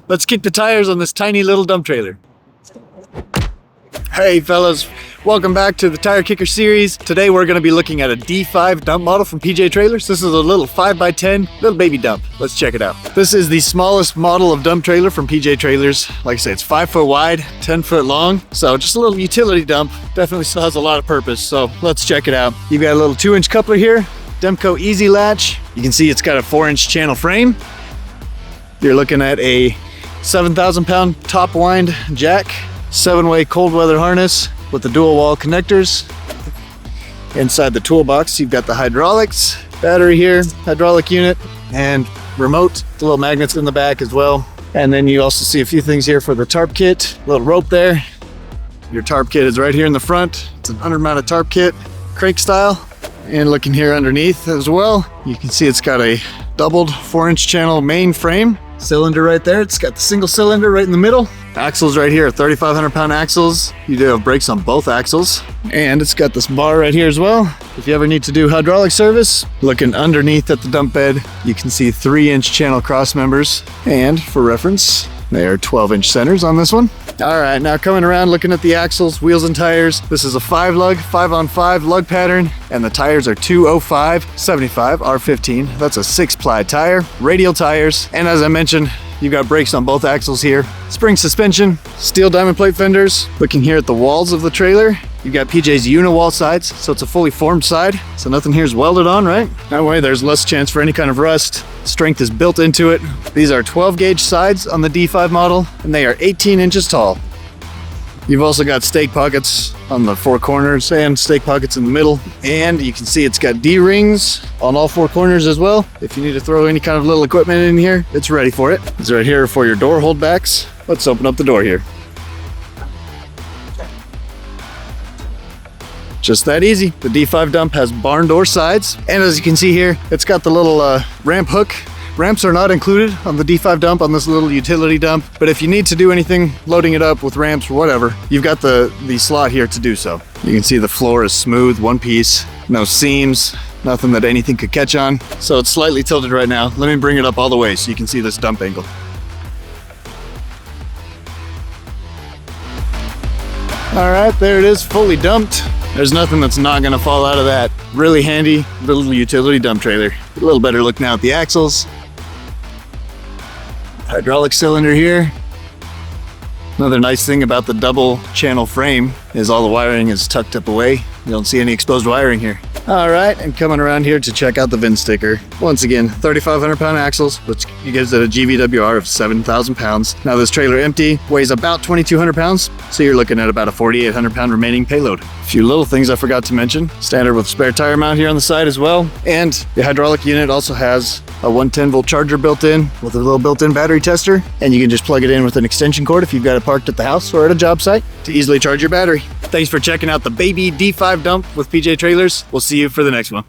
let's kick the tires on this tiny little dump trailer. Hey fellas, welcome back to the Tire Kicker series. Today we're going to be looking at a D5 dump model from PJ Trailers. This is a little 5x10 little baby dump. Let's check it out. This is the smallest model of dump trailer from PJ Trailers. Like I say, it's 5 foot wide, 10 foot long. So just a little utility dump. Definitely still has a lot of purpose. So let's check it out. You've got a little 2-inch coupler here, Demco easy latch. You can see it's got a 4-inch channel frame. You're looking at a 7,000 pound top wind jack. 7-way cold weather harness with the dual wall connectors. Inside the toolbox, you've got the hydraulics, battery here, hydraulic unit, and remote, the little magnets in the back as well. And then you also see a few things here for the tarp kit, little rope there. Your tarp kit is right here in the front. It's an under-mounted tarp kit, crank style. And looking here underneath as well, you can see it's got a doubled 4-inch channel main frame. Cylinder right there. It's got the single cylinder right in the middle. Axles right here are 3,500 pound axles. You do have brakes on both axles. And it's got this bar right here as well. If you ever need to do hydraulic service, looking underneath at the dump bed, you can see 3-inch channel cross members. And for reference, they are 12-inch centers on this one. All right, now coming around, looking at the axles, wheels and tires. This is a 5-lug, 5-on-5 lug pattern, and the tires are 205/75 R15. That's a 6-ply tire, radial tires, and as I mentioned, you've got brakes on both axles here. Spring suspension, steel diamond plate fenders. Looking here at the walls of the trailer, you've got PJ's uni-wall sides, so it's a fully formed side, so nothing here is welded on, right? That way there's less chance for any kind of rust. Strength is built into it. These are 12-gauge sides on the D5 model, and they are 18 inches tall. You've also got stake pockets on the 4 corners and stake pockets in the middle. And you can see it's got D-rings on all 4 corners as well. If you need to throw any kind of little equipment in here, it's ready for it. It's right here for your door holdbacks. Let's open up the door here. Just that easy. The D5 dump has barn door sides. And as you can see here, it's got the little ramp hook. Ramps are not included on the D5 dump on this little utility dump, but if you need to do anything, loading it up with ramps or whatever, you've got the slot here to do so. You can see the floor is smooth, one piece, no seams, nothing that anything could catch on. So it's slightly tilted right now. Let me bring it up all the way so you can see this dump angle. All right, there it is, fully dumped. There's nothing that's not gonna fall out of that. Really handy little utility dump trailer. A little better look now at the axles. Hydraulic cylinder here. Another nice thing about the double channel frame is all the wiring is tucked up away. You don't see any exposed wiring here. All right, and coming around here to check out the VIN sticker. Once again, 3,500 pound axles, which gives it a GVWR of 7,000 pounds. Now this trailer empty weighs about 2,200 pounds, so you're looking at about a 4,800 pound remaining payload. A few little things I forgot to mention. Standard with spare tire mount here on the side as well. And the hydraulic unit also has a 110 volt charger built in with a little built-in battery tester. And you can just plug it in with an extension cord if you've got it parked at the house or at a job site to easily charge your battery. Thanks for checking out the baby D5 dump with PJ Trailers. We'll see you for the next one.